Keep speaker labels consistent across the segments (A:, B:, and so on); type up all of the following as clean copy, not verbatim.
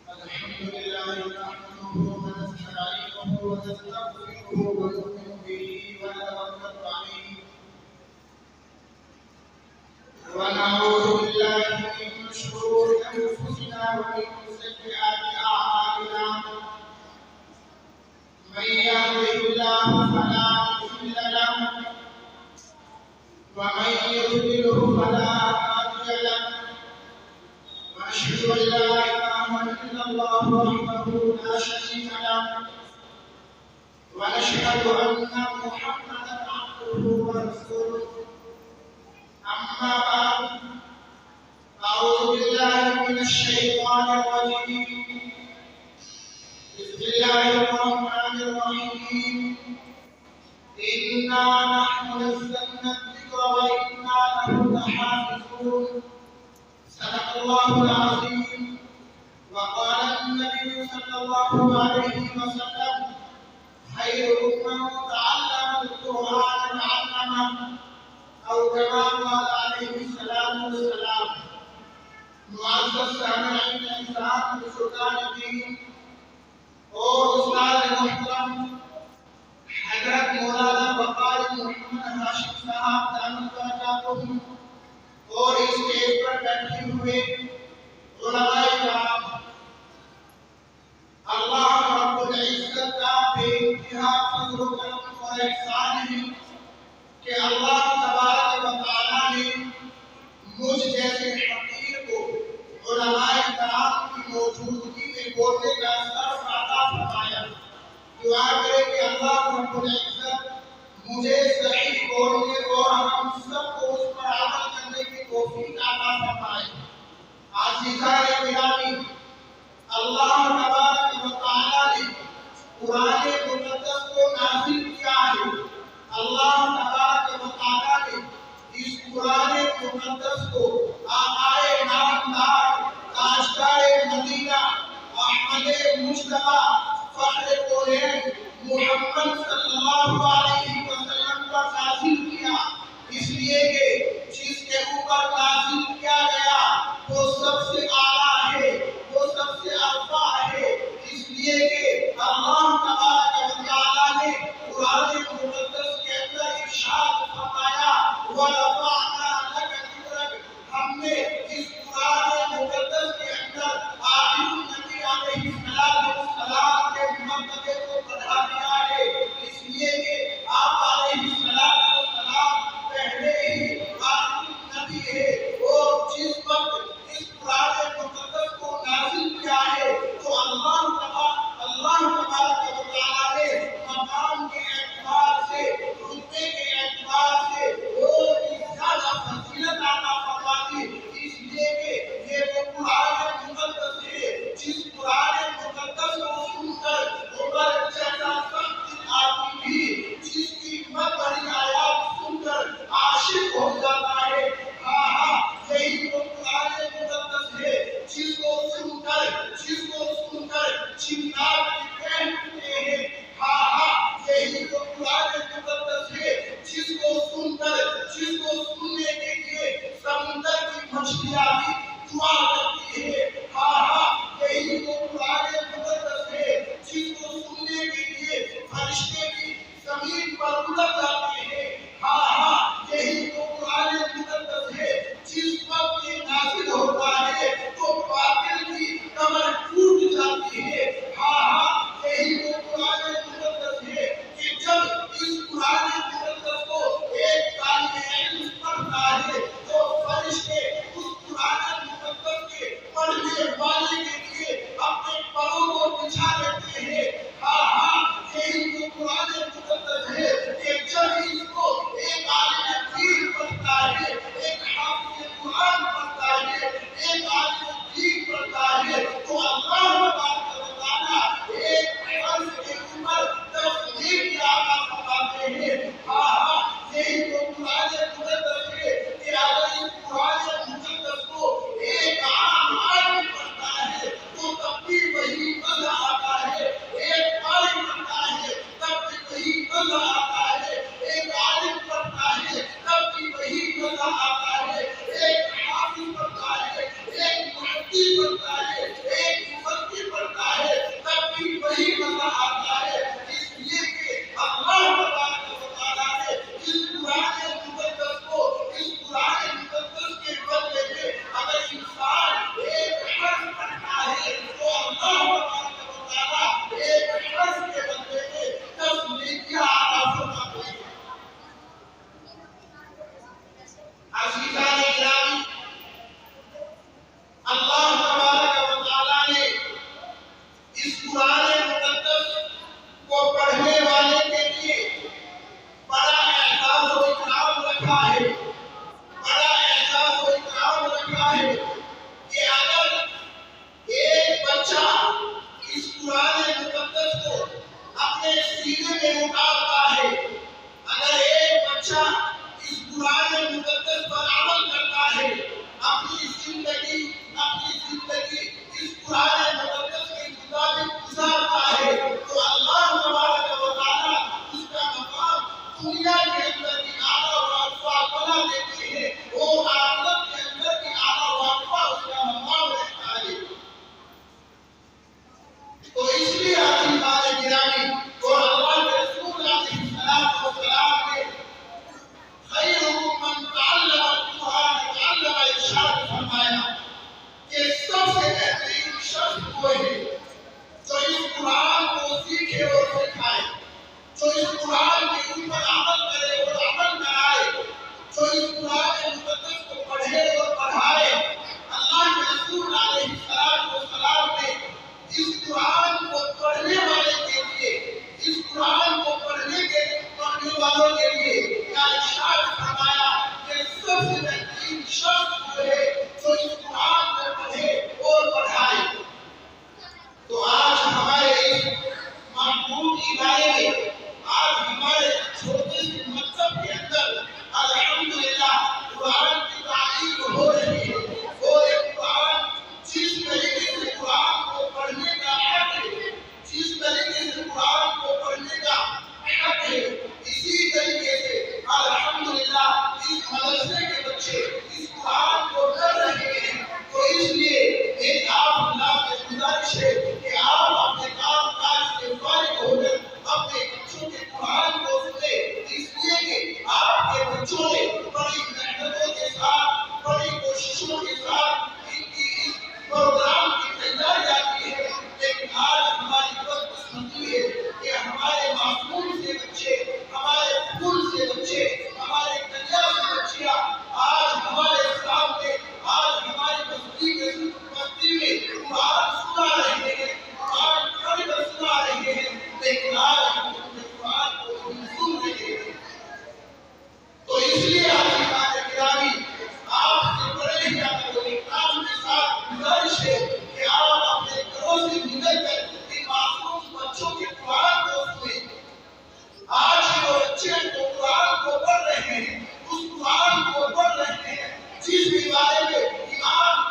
A: الحمد لله نحمده ونستعينه ونستغفره ونؤمن به ونتوكل عليه ونعوذ بالله من شرور انفسنا ومن سيئات اعمالنا من يهده الله فلا مضل له ومن يضلل فلا هادي له واشهد ان لا اله الا الله وحده لا شريك له واشهد ان محمدا عبده ورسوله اما بعد اعوذ بالله من الشيطان الرجيم بسم الله الرحمن الرحيم انا نحن نزلنا الذكر وانا له لحافظون صدق الله العظيم وقال النبي صلى الله عليه وسلم خيركم من تعلم القرآن وعلمه أو كما قال عليه الصلاة والسلام معزز سامعین اسلام بزرگان دین اور استاد محترم حضرت مولانا وقار محمد ہاشم صاحب دامت برکاتہ اور اس اسٹیج پر بیٹھے ہوئے علماء کرام، اللہ رب العزت کا بے انتہا فضل و کرم اور احسان ہے کہ اللہ تبارک و تعالیٰ نے مجھ جیسے حقیر کو علماء کرام کی موجودگی میں بولنے کا شرف عطا فرمایا۔ دعا کرے کہ اللہ رب العزت مجھے صحیح بولنے اور ہم سب کو اس پر عمل کرنے کی توفیق عطا فرمائے۔ عزیزان گرامی، اللہ تبارک و تعالیٰ نے قرآن مقدس کو نازل کیا ہے۔ اللہ تبارک و تعالیٰ نے اس قرآن مقدس کو آقائے نامدار تاجدار مدینہ احمد مجتبیٰ فخر کونین محمد صلی اللہ علیہ وسلم پر نازل کیا، اس لیے کہ جس کے اوپر نازل کیا گیا وہ سب سے اعلیٰ ہے، وہ سب سے ارفع ہے، اس لیے کہ اللہ تبارک و تعالیٰ نے قرآن مقدس کے اندر ارشاد فرمایا وَرَفَعْنَا لَكَ ذِكْرَكَ، ہم نے اس قرآن مقدس کے اندر آخر نبی علیہ السلام کے مرتبے کو بڑھا دیا ہے، اس لیے کہ آپ علیہ السلام پہلے ہی آخر نبی ہے، اور جس وقت اس قرآن مقدس کو نازل کیا ہے تو اللہ تبارک و تعالیٰ نے مقام کے اعتبار سے، رتبے کے اعتبار سے اور زیادہ فضیلت عطا فرما دی، اس لیے کہ یہ وہ قرآن مقدس ہے جس قرآن مقدس کو سن کر عمر جیسا سخت دل آدمی بھی جس کی بڑی آیات سن کر عاشق ہو جاتا ہے۔ ہاں یہی وہ قرآن مقدس ہے جس کو سن کر چنار کی پہنتے ہیں۔ ہاں یہی وہ قرآن مقدس ہے جس کو سننے کے لیے سمندر کی مچھلیاں بھی دعا کرتی ہے۔ ہاں یہی وہ قرآن مقدس ہے جس کو سننے کے لیے فرشتے بھی زمین پر اڑ جاتے ہیں۔ ہاں یہی وہ قرآن مقدس ہے جس وقت یہ نازل ہوتا ہے تو باطل کی کمر ٹوٹ جاتی ہے۔ ہاں یہی وہ قرآن مقدس ہے کہ جب اس قرآن مقدس کو ایک طالب علم پڑھتا ہے تو فرشتے اس قرآن مقدس کے پڑھنے والے کے لیے اپنے پروں کو بچھا دیتے ہیں۔ ہاں یہی وہ قرآن مقدس ہے کہ جب اس کو ایک عالم دین پڑھتا ہے، ایک حافظ قرآن پڑھتا ہے، ایک عالم دین پڑھتا ہے تو اللہ تبارک و تعالیٰ ایک حرف کے اوپر 10 نیکی عطا فرماتے ہیں۔ ہاں یہی وہ قرآن مقدس ہے کہ اگر اس قرآن مقدس کو ایک عام آدمی پڑھتا ہے اس قرآن کے اوپر عمل کرے اور عمل کرائے، جو اس قرآن مقدس کو پڑھے اور پڑھائے۔ اللہ کے رسول علیہ السلام نے اس قرآن کو پڑھنے والے کے لیے، اس قرآن کو پڑھنے والوں کے لیے کیا ارشاد فرمایا کہ سب سے بہترین شخص وہ ہے جو اس قرآن کو پڑھے اور پڑھائے۔ تو آج ہمارے اس محبوب ادارے میں، آج ہمارے چھوٹے سے مکتب کے اندر الحمدللہ قرآن کی تعلیم ہو رہی ہے، اور یہ قرآن جس طریقے سے قرآن کو پڑھنے کا حق ہے، جس طریقے سے قرآن کو پڑھنے کا حق ہے، اسی طریقے سے الحمدللہ اس مدرسے کے بچے اس قرآن کو پڑھ رہے ہیں۔ تو اس لیے میری آپ اللہ سے گزارش ہے کہ آپ اپنے کام کاج سے فارغ ہو کر اپنے بچوں کے قرآن کو سنیں، اس لیے کہ آپ کے بچوں نے بڑی محنتوں کے ساتھ، بڑی کوششوں کے ساتھ ان کی اس پروگرام کی تیاریاں کی ہے، لیکن آج ہماری بدقسمتی ہے کہ ہمارے معصوم سے بچے، ہمارے پھول سے بچے، ہمارے دریا سے بچیاں آج ہمارے سامنے، آج ہماری بستی میں قرآن سنا رہے ہیں، قرآن پڑھ کر سنا رہے ہیں، لیکن آج ہم اپنے قرآن کو نہیں سن رہے ہیں۔ تو اس لیے عزیزان گرامی، آپ سے بڑے ہی احترام کے ساتھ گزارش ہے کہ آپ اپنے گھروں سے نکل کر ان معصوم بچوں کے قرآن کو سنیں۔ آج جو بچے جو قرآن کو پڑھ رہے ہیں، اس قرآن کو پڑھ رہے ہیں جس کے بارے میں امام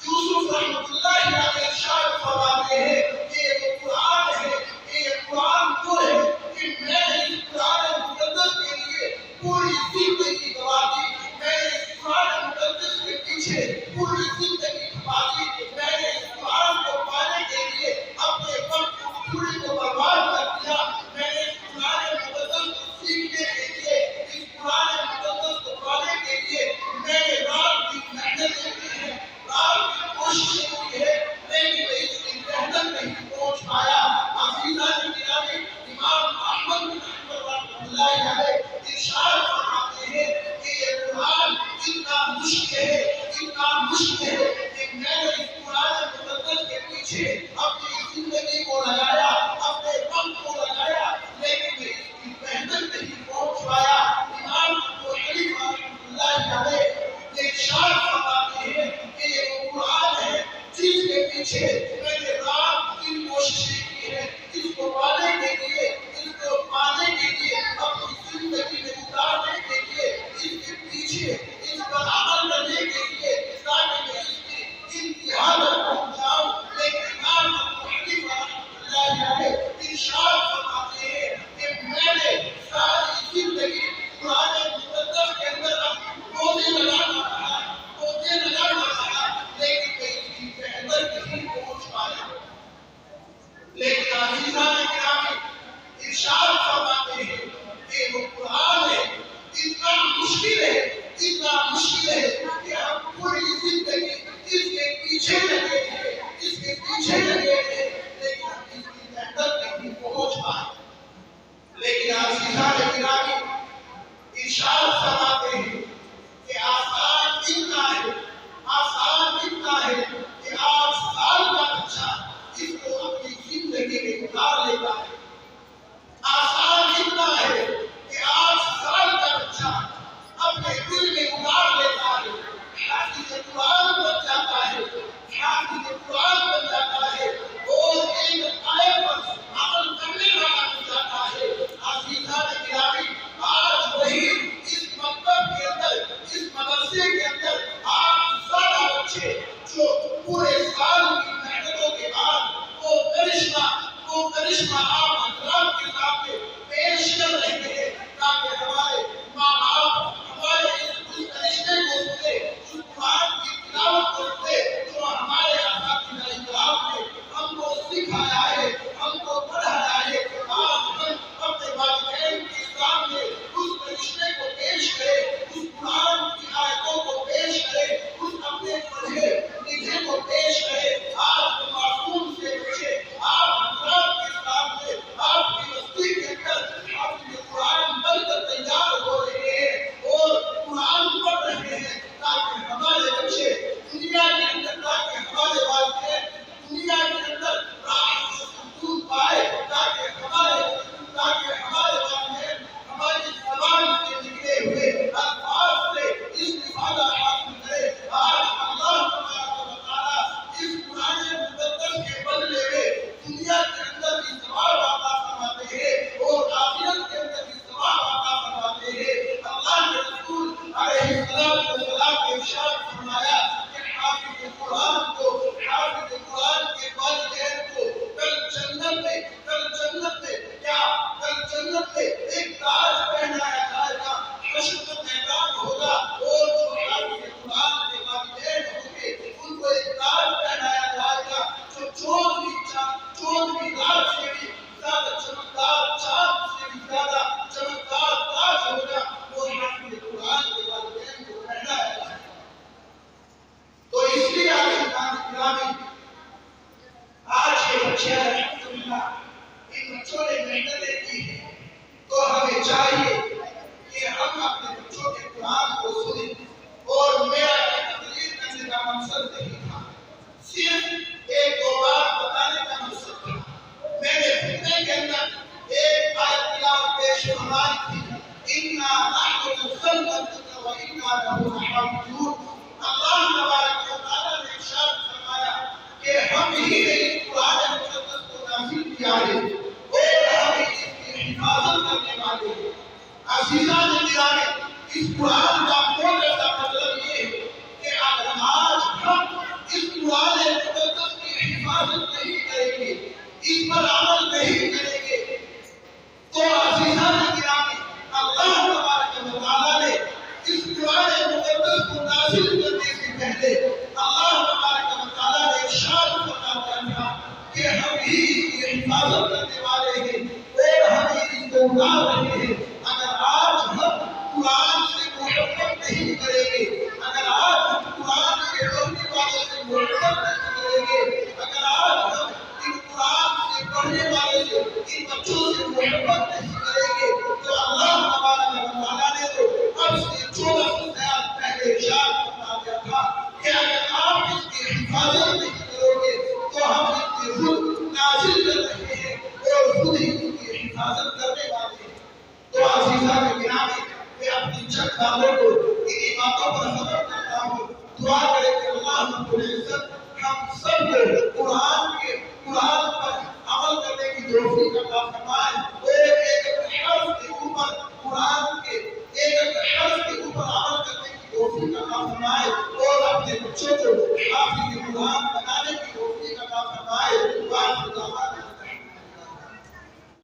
A: یوسف رحمۃ اللہ علیہ ارشاد فرماتے ہیں کہ یہ جو قرآن ہے، یہ قرآن وہ ہے کہ میں نے اس قرآن مقدس کے لیے پوری زندگی گوا دی، میں نے اس قرآن مقدس کے پیچھے پوری زندگی کھپا دی، میں نے اس قرآن کو پانے کے لیے اپنے وقت کو پوری کو برباد کر دیا، میں نے اس قرآن مقدس کو سیکھنے کے لیے، اس قرآن مقدس کو پانے کے لیے میں نے رات کی محنتیں کی ہیں، رات کی کوششیں کی ہے، لیکن میں اس کی تہ تک نہیں پہنچ پایا۔ عزیزان گرامی، امام احمد بن حنبل رحمۃ اللہ علیہ ارشاد فرماتے ہیں کہ یہ قرآن اتنا مشکل ہے، اتنا مشکل ہے کہ میں نے اس قرآن مقدس کے پیچھے اپنی زندگی کو لگایا، اپنے وقت کو لگایا، لیکن میں اس کی تہ تک نہیں پہنچ پایا۔ امام ابو حنیفہ رحمۃ اللہ علیہ ارشاد فرماتے ہیں کہ یہ وہ قرآن ہے جس کے پیچھے میں نے رات دن کوششیں کی ہے، اس کو پانے کے لیے، اس کو پانے کے لیے، اپنی زندگی میں اتارنے کے لیے، اس کے پیچھے اس پر عمل کرنے کے لیے، تاکہ میں اس کی انتہا تک پہنچ جاؤں۔ لیکن امام ابو حنیفہ رحمۃ اللہ علیہ ارشاد فرماتے ہیں کہ میں نے ساری زندگی قرآن مقدس کے اندر پودے لگانا رہا، لیکن میں اس کی تہ تک نہیں پہنچ پایا۔ لیکن عزیزان گرامی، ارشاد فرماتے ہیں کہ وہ قرآن ہے اتنا مشکل ہے، اتنا مشکل ہے کہ ہم پوری زندگی اس کے پیچھے لگے ہیں، اس کے پیچھے لگے ہیں، لیکن ہم اس کی تہ تک نہیں پہنچ پائے۔ لیکن عزیزان گرامی، ارشاد فرماتے ہیں کہ آسان اتنا ہے، آسان اتنا ہے کہ 8 سال کا بچہ اس کو اپنی زندگی میں اتار لیتا ہے۔ آسان اتنا ہے کہ 8 سال کا بچہ اپنے دل میں اتار لیتا ہے، حافظ قرآن بن جاتا ہے، حافظ قرآن بن جاتا ہے، اور ایک آیت پر عمل کرنے والا بن جاتا ہے۔ عزیزان گرامی، آج وہی اس مکتب کے اندر، اس مدرسے کے اندر 8 زیادہ بچے جو پورے سال کی محنتوں کے بعد وہ کرشمہ آپ حضرات کے سامنے پیش کر رہے ہیں، تاکہ ہمارے ماں باپ ہمارے اس کرشمے کو سنے، اس قرآن کی تلاوت کو سنے جو ہمارے اساتذہ کرام نے ہم کو سکھایا ہے، ہم کو پڑھایا ہے۔ آج ہم اپنے والدین کے سامنے اس کرشمے کو پیش کریں، اس قرآن کی آیتوں کو پیش کریں، اس اپنے پڑھے لکھے کو پیش کریں۔ آج معصوم سے بچے آپ حضرات کے سامنے بچے الحمدللہ ان بچوں نے محنتیں کی ہیں، تو ہمیں چاہیے کہ ہم اپنے بچوں کے قرآن کو سنیں۔ اور میرا تقریر کرنے کا مقصد نہیں تھا، صرف ایک دو بات بتانے کا مقصد تھا۔ میں نے خطبے کے اندر ایک آیت تلاوت پیش فرمائی تھی، اِنَّا نَحْنُ نُزَّلْنَا الذِّكْرَ وَإِنَّا لَهُ لَحَافِظُونَ۔ اللہ تبارک و تعالیٰ نے ارشاد فرمایا کہ ہم ہی نے اس قرآن مقدس کو نازل کیا ہے اور ہم اس کی حفاظت کرنے والے ہیں۔ عزیزان گرامی، اس قرآن کا موجودہ مطلب یہ ہے کہ اگر آج ہم اس قرآن مقدس کی حفاظت نہیں کریں گے، اس پر عمل نہیں کریں گے، تو عزیزان گرامی اللہ تبارک و تعالیٰ نے اس قرآن مقدس کو نازل کرنے سے پہلے اللہ تبارک و تعالیٰ نے ارشاد فرمایا تھا کہ ہم ہی اس کی حفاظت کرنے والے ہیں اور ہم ہی اس کو اٹھا رہے ہیں۔ اگر آج ہم قرآن سے محبت نہیں کریں گے، اگر آج ہم قرآن کے پڑھنے والوں سے محبت نہیں کریں گے، اگر آج ہم ان قرآن سے پڑھنے والے سے ان بچوں سے محبت نہیں کریں گے، تو اللہ تبارک و تعالیٰ نے تو اب سے 1400 سال پہلے ارشاد فرما دیا تھا کہ اگر آپ اس کی حفاظت نہیں کرو گے تو ہم اس کی خود نازل کر رہے ہیں اور خود ہی اس کی حفاظت کرنے والے ہیں۔ تو عزیزان گرامی، میں اپنی چند باتوں کو انہی باتوں پر ختم کرتا ہوں۔ دعا کریں کہ اللہ رب العزت ہم سب کو قرآن